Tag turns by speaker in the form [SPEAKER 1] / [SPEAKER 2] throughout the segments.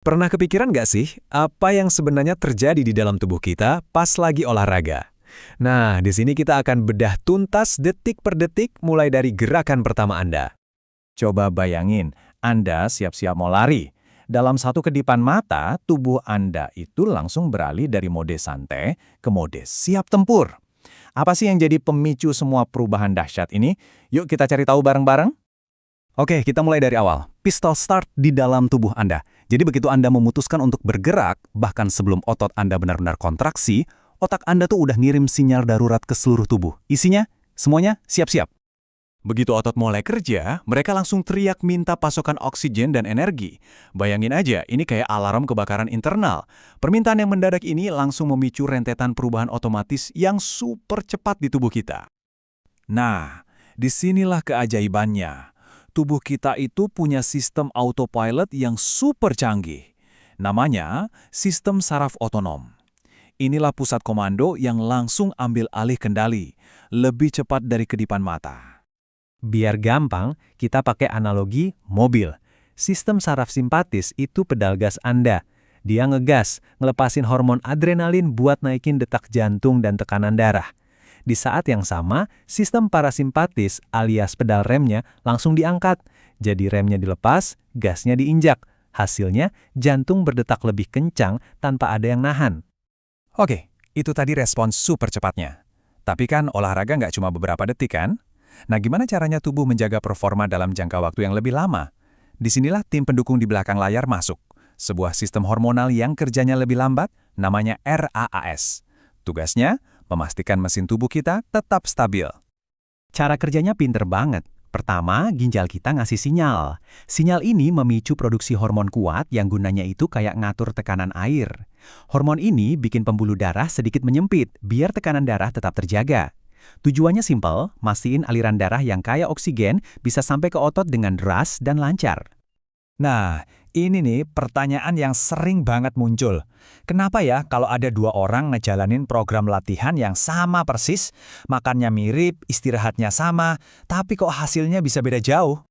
[SPEAKER 1] Pernah kepikiran nggak sih, apa yang sebenarnya terjadi di dalam tubuh kita pas lagi olahraga? Nah, di sini kita akan bedah tuntas detik per detik mulai dari gerakan pertama Anda.
[SPEAKER 2] Coba bayangin, Anda siap-siap mau lari. Dalam satu kedipan mata, tubuh Anda itu langsung beralih dari mode santai ke mode siap tempur. Apa sih yang jadi pemicu semua perubahan dahsyat ini? Yuk kita cari tahu bareng-bareng. Oke, kita mulai dari awal. Pistol start di dalam tubuh Anda. Jadi begitu Anda memutuskan untuk bergerak, bahkan sebelum otot Anda benar-benar kontraksi, otak Anda tuh udah ngirim sinyal darurat ke seluruh tubuh. Isinya, semuanya siap-siap. Begitu otot mulai kerja, mereka langsung teriak minta pasokan oksigen dan energi. Bayangin aja, ini kayak alarm kebakaran internal. Permintaan yang mendadak ini langsung memicu rentetan perubahan otomatis yang super cepat di tubuh kita. Nah, disinilah keajaibannya. Tubuh kita itu punya sistem autopilot yang super canggih. Namanya sistem saraf otonom. Inilah pusat komando yang langsung ambil alih kendali, lebih cepat dari kedipan mata.
[SPEAKER 3] Biar gampang, kita pakai analogi mobil. Sistem saraf simpatis itu pedal gas Anda. Dia ngegas, ngelepasin hormon adrenalin buat naikin detak jantung dan tekanan darah. Di saat yang sama, sistem parasimpatis alias pedal remnya langsung diangkat. Jadi remnya dilepas, gasnya diinjak. Hasilnya, jantung berdetak lebih kencang tanpa ada yang nahan.
[SPEAKER 2] Oke, itu tadi respons super cepatnya. Tapi kan olahraga nggak cuma beberapa detik kan? Nah, gimana caranya tubuh menjaga performa dalam jangka waktu yang lebih lama? Disinilah tim pendukung di belakang layar masuk. Sebuah sistem hormonal yang kerjanya lebih lambat, namanya RAAS. Tugasnya, memastikan mesin tubuh kita tetap stabil.
[SPEAKER 3] Cara kerjanya pinter banget. Pertama, ginjal kita ngasih sinyal. Sinyal ini memicu produksi hormon kuat yang gunanya itu kayak ngatur tekanan air. Hormon ini bikin pembuluh darah sedikit menyempit, biar tekanan darah tetap terjaga. Tujuannya simpel, mastiin aliran darah yang kaya oksigen bisa sampai ke otot dengan deras dan lancar.
[SPEAKER 2] Nah, ini nih pertanyaan yang sering banget muncul. Kenapa ya kalau ada dua orang ngejalanin program latihan yang sama persis, makannya mirip, istirahatnya sama, tapi kok hasilnya bisa beda jauh?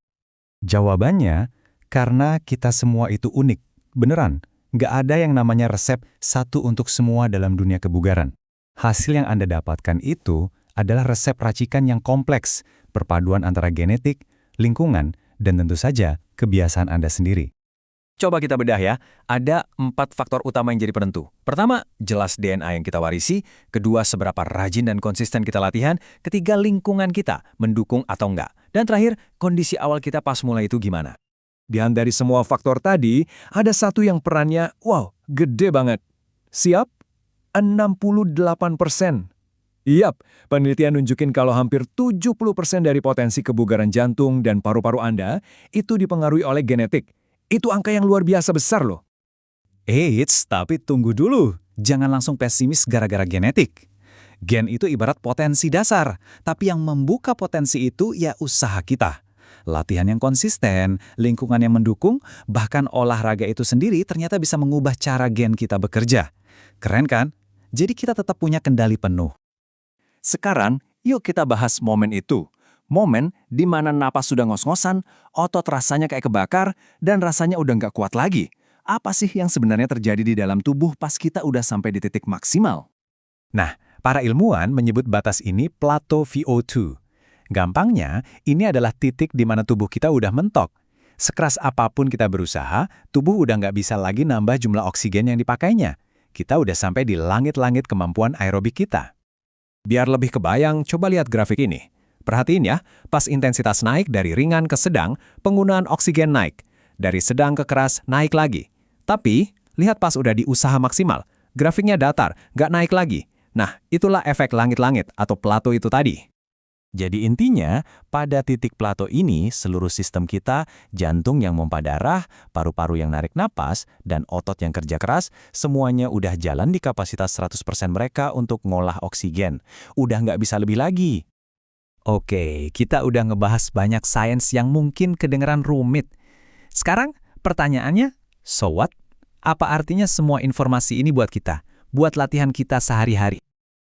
[SPEAKER 2] Jawabannya, karena kita semua itu unik. Beneran, nggak ada yang namanya resep satu untuk semua dalam dunia kebugaran. Hasil yang Anda dapatkan itu adalah resep racikan yang kompleks, perpaduan antara genetik, lingkungan, dan tentu saja kebiasaan Anda sendiri. Coba kita bedah ya, ada 4 faktor utama yang jadi penentu. Pertama, jelas DNA yang kita warisi. Kedua, seberapa rajin dan konsisten kita latihan. Ketiga, lingkungan kita, mendukung atau enggak. Dan terakhir, kondisi awal kita pas mulai itu gimana. Dari semua faktor tadi, ada satu yang perannya, gede banget. Siap? 68%. Yap, penelitian nunjukin kalau hampir 70% dari potensi kebugaran jantung dan paru-paru Anda itu dipengaruhi oleh genetik. Itu angka yang luar biasa besar loh. Eits, tapi tunggu dulu. Jangan langsung pesimis gara-gara genetik. Gen itu ibarat potensi dasar, tapi yang membuka potensi itu ya usaha kita. Latihan yang konsisten, lingkungan yang mendukung, bahkan olahraga itu sendiri ternyata bisa mengubah cara gen kita bekerja. Keren kan? Jadi kita tetap punya kendali penuh. Sekarang, yuk kita bahas momen itu. Momen di mana napas sudah ngos-ngosan, otot rasanya kayak kebakar, dan rasanya udah nggak kuat lagi. Apa sih yang sebenarnya terjadi di dalam tubuh pas kita udah sampai di titik maksimal? Nah, para ilmuwan menyebut batas ini plateau VO2. Gampangnya, ini adalah titik di mana tubuh kita udah mentok. Sekeras apapun kita berusaha, tubuh udah nggak bisa lagi nambah jumlah oksigen yang dipakainya. Kita udah sampai di langit-langit kemampuan aerobik kita. Biar lebih kebayang, coba lihat grafik ini. Perhatiin ya, pas intensitas naik dari ringan ke sedang, penggunaan oksigen naik. Dari sedang ke keras, naik lagi. Tapi, lihat pas udah di usaha maksimal, grafiknya datar, nggak naik lagi. Nah, itulah efek langit-langit atau plato itu tadi. Jadi intinya, pada titik plato ini, seluruh sistem kita, jantung yang mompa darah, paru-paru yang narik napas, dan otot yang kerja keras, semuanya udah jalan di kapasitas 100% mereka untuk ngolah oksigen. Udah nggak bisa lebih lagi. Oke, kita udah ngebahas banyak sains yang mungkin kedengeran rumit. Sekarang, pertanyaannya, so what? Apa artinya semua informasi ini buat kita? Buat latihan kita sehari-hari?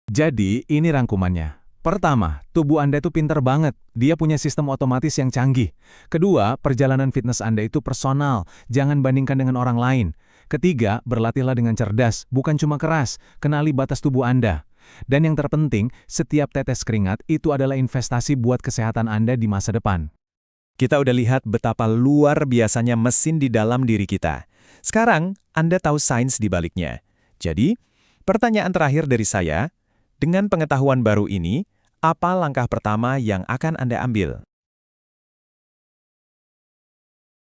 [SPEAKER 4] Jadi, ini rangkumannya. Pertama, tubuh Anda itu pinter banget. Dia punya sistem otomatis yang canggih. Kedua, perjalanan fitness Anda itu personal. Jangan bandingkan dengan orang lain. Ketiga, berlatihlah dengan cerdas, bukan cuma keras. Kenali batas tubuh Anda. Dan yang terpenting, setiap tetes keringat itu adalah investasi buat kesehatan Anda di masa depan.
[SPEAKER 1] Kita udah lihat betapa luar biasanya mesin di dalam diri kita. Sekarang, Anda tahu sains di baliknya. Jadi, pertanyaan terakhir dari saya, dengan pengetahuan baru ini, apa langkah pertama yang akan Anda ambil?